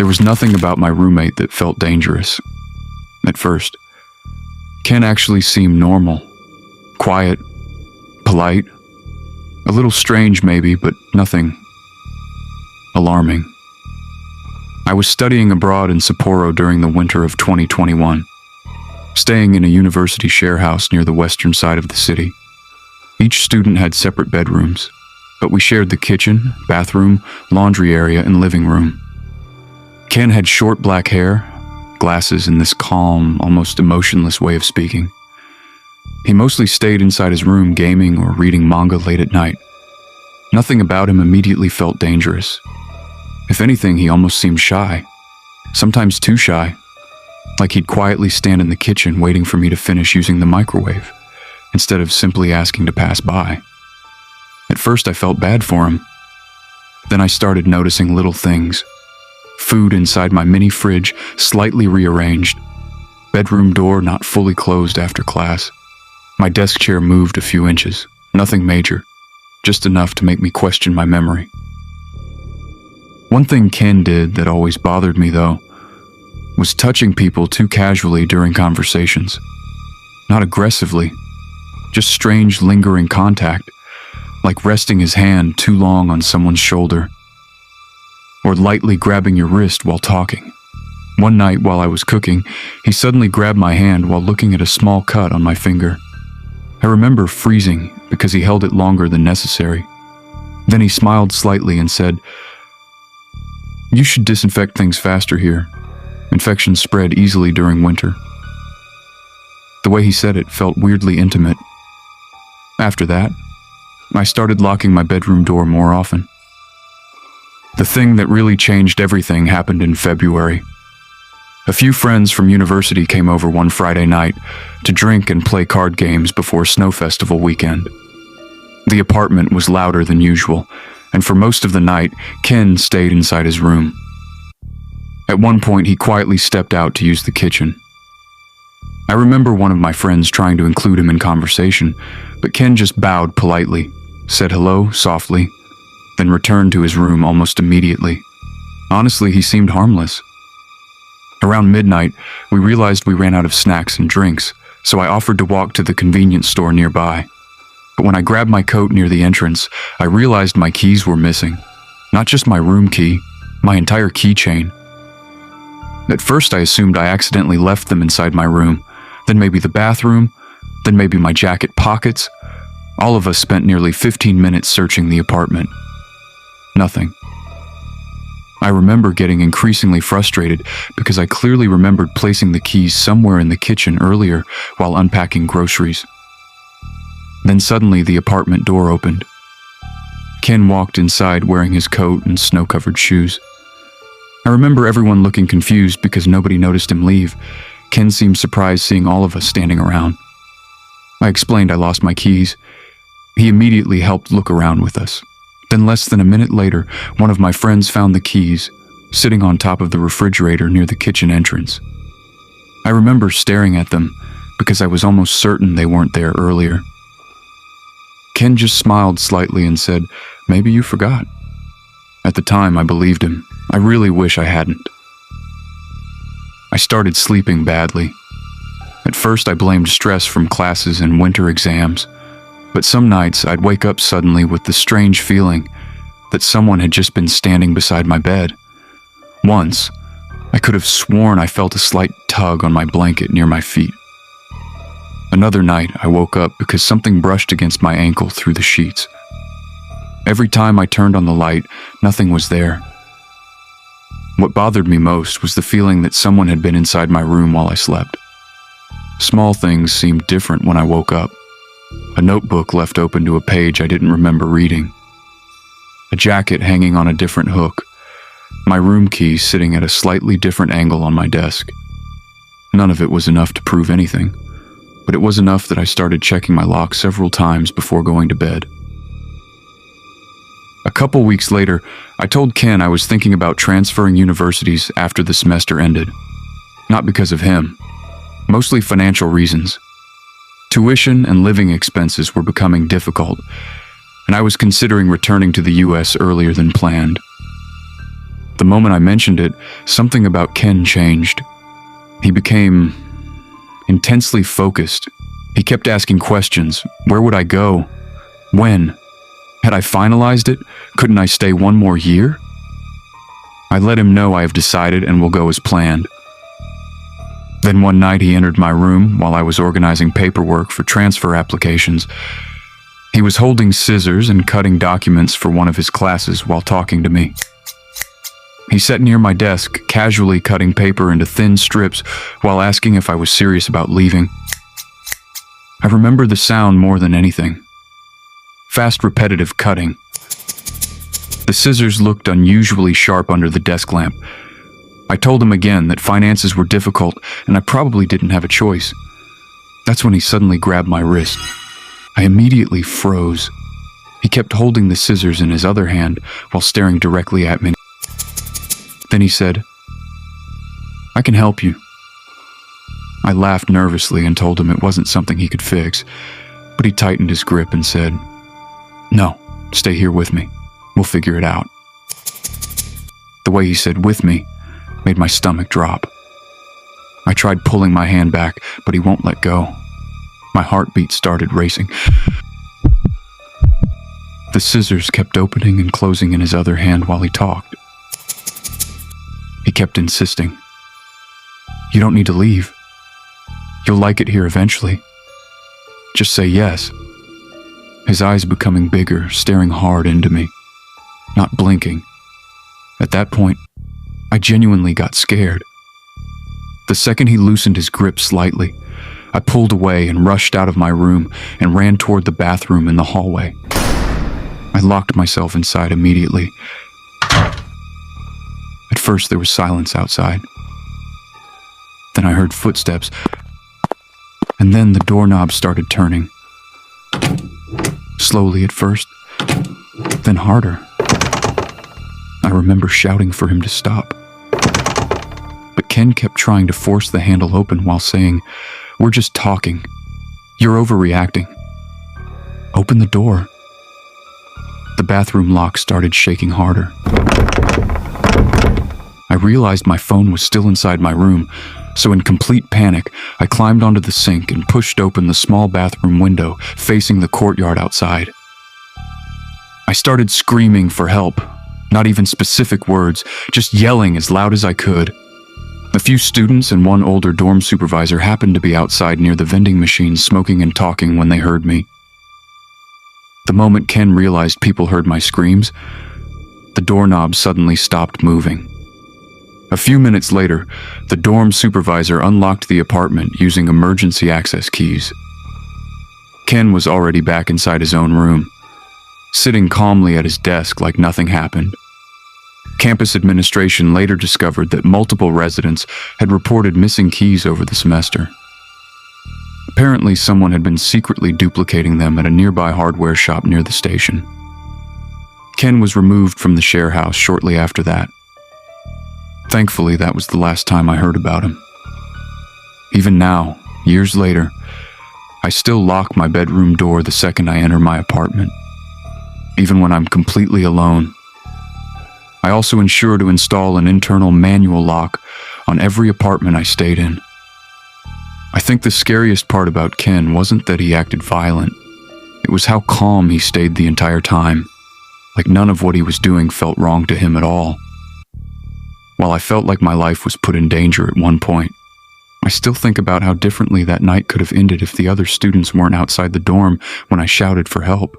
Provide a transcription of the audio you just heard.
was nothing about my roommate that felt dangerous. At first, Ken actually seemed normal, quiet, polite, a little strange maybe, but nothing alarming. I was studying abroad in Sapporo during the winter of 2021, staying in a university share house near the western side of the city. Each student had separate bedrooms, but we shared the kitchen, bathroom, laundry area, and living room. Ken had short black hair, glasses, and this calm, almost emotionless way of speaking. He mostly stayed inside his room gaming or reading manga late at night. Nothing about him immediately felt dangerous. If anything, he almost seemed shy, sometimes too shy, like he'd quietly stand in the kitchen waiting for me to finish using the microwave, instead of simply asking to pass by. At first, I felt bad for him. Then I started noticing little things. Food inside my mini fridge slightly rearranged. Bedroom door not fully closed after class. My desk chair moved a few inches. Nothing major, just enough to make me question my memory. One thing Ken did that always bothered me, though, was touching people too casually during conversations. Not aggressively, just strange lingering contact, like resting his hand too long on someone's shoulder, or lightly grabbing your wrist while talking. One night while I was cooking, he suddenly grabbed my hand while looking at a small cut on my finger. I remember freezing because he held it longer than necessary. Then he smiled slightly and said, "You should disinfect things faster here. Infections spread easily during winter." The way he said it felt weirdly intimate. After that, I started locking my bedroom door more often. The thing that really changed everything happened in February. A few friends from university came over one Friday night to drink and play card games before Snow Festival weekend. The apartment was louder than usual, and for most of the night, Ken stayed inside his room. At one point, he quietly stepped out to use the kitchen. I remember one of my friends trying to include him in conversation, but Ken just bowed politely, said hello softly, then returned to his room almost immediately. Honestly, he seemed harmless. Around midnight, we realized we ran out of snacks and drinks, so I offered to walk to the convenience store nearby. But when I grabbed my coat near the entrance, I realized my keys were missing. Not just my room key, my entire keychain. At first, I assumed I accidentally left them inside my room, then maybe the bathroom, then maybe my jacket pockets. All of us spent nearly 15 minutes searching the apartment. Nothing. I remember getting increasingly frustrated because I clearly remembered placing the keys somewhere in the kitchen earlier while unpacking groceries. Then suddenly the apartment door opened. Ken walked inside wearing his coat and snow-covered shoes. I remember everyone looking confused because nobody noticed him leave. Ken seemed surprised seeing all of us standing around. I explained I lost my keys. He immediately helped look around with us. Then less than a minute later, one of my friends found the keys, sitting on top of the refrigerator near the kitchen entrance. I remember staring at them because I was almost certain they weren't there earlier. Ken just smiled slightly and said, "Maybe you forgot." At the time, I believed him. I really wish I hadn't. I started sleeping badly. At first, I blamed stress from classes and winter exams, but some nights I'd wake up suddenly with the strange feeling that someone had just been standing beside my bed. Once, I could have sworn I felt a slight tug on my blanket near my feet. Another night, I woke up because something brushed against my ankle through the sheets. Every time I turned on the light, nothing was there. What bothered me most was the feeling that someone had been inside my room while I slept. Small things seemed different when I woke up. A notebook left open to a page I didn't remember reading. A jacket hanging on a different hook. My room key sitting at a slightly different angle on my desk. None of it was enough to prove anything, but it was enough that I started checking my lock several times before going to bed. A couple weeks later, I told Ken I was thinking about transferring universities after the semester ended. Not because of him, mostly financial reasons. Tuition and living expenses were becoming difficult, and I was considering returning to the US earlier than planned. The moment I mentioned it, something about Ken changed. He became intensely focused. He kept asking questions. Where would I go? When? Had I finalized it? Couldn't I stay one more year? I let him know I have decided and will go as planned. Then one night he entered my room while I was organizing paperwork for transfer applications. He was holding scissors and cutting documents for one of his classes while talking to me. He sat near my desk, casually cutting paper into thin strips while asking if I was serious about leaving. I remember the sound more than anything. Fast, repetitive cutting. The scissors looked unusually sharp under the desk lamp. I told him again that finances were difficult and I probably didn't have a choice. That's when he suddenly grabbed my wrist. I immediately froze. He kept holding the scissors in his other hand while staring directly at me. Then he said, "I can help you." I laughed nervously and told him it wasn't something he could fix, but he tightened his grip and said, "No, stay here with me. We'll figure it out." The way he said "with me" made my stomach drop. I tried pulling my hand back, but he won't let go. My heartbeat started racing. The scissors kept opening and closing in his other hand while he talked. He kept insisting, "You don't need to leave. You'll like it here eventually. Just say yes." His eyes becoming bigger, staring hard into me, not blinking. At that point, I genuinely got scared. The second he loosened his grip slightly, I pulled away and rushed out of my room and ran toward the bathroom in the hallway. I locked myself inside immediately. At first, there was silence outside. Then I heard footsteps, and then the doorknob started turning. Slowly at first, then harder. I remember shouting for him to stop. But Ken kept trying to force the handle open while saying, "We're just talking. You're overreacting. Open the door." The bathroom lock started shaking harder. I realized my phone was still inside my room, so in complete panic, I climbed onto the sink and pushed open the small bathroom window facing the courtyard outside. I started screaming for help, not even specific words, just yelling as loud as I could. A few students and one older dorm supervisor happened to be outside near the vending machines smoking and talking when they heard me. The moment Ken realized people heard my screams, the doorknob suddenly stopped moving. A few minutes later, the dorm supervisor unlocked the apartment using emergency access keys. Ken was already back inside his own room, sitting calmly at his desk like nothing happened. Campus administration later discovered that multiple residents had reported missing keys over the semester. Apparently, someone had been secretly duplicating them at a nearby hardware shop near the station. Ken was removed from the share house shortly after that. Thankfully, that was the last time I heard about him. Even now, years later, I still lock my bedroom door the second I enter my apartment, even when I'm completely alone. I also ensure to install an internal manual lock on every apartment I stayed in. I think the scariest part about Ken wasn't that he acted violent. It was how calm he stayed the entire time, like none of what he was doing felt wrong to him at all. While I felt like my life was put in danger at one point, I still think about how differently that night could have ended if the other students weren't outside the dorm when I shouted for help.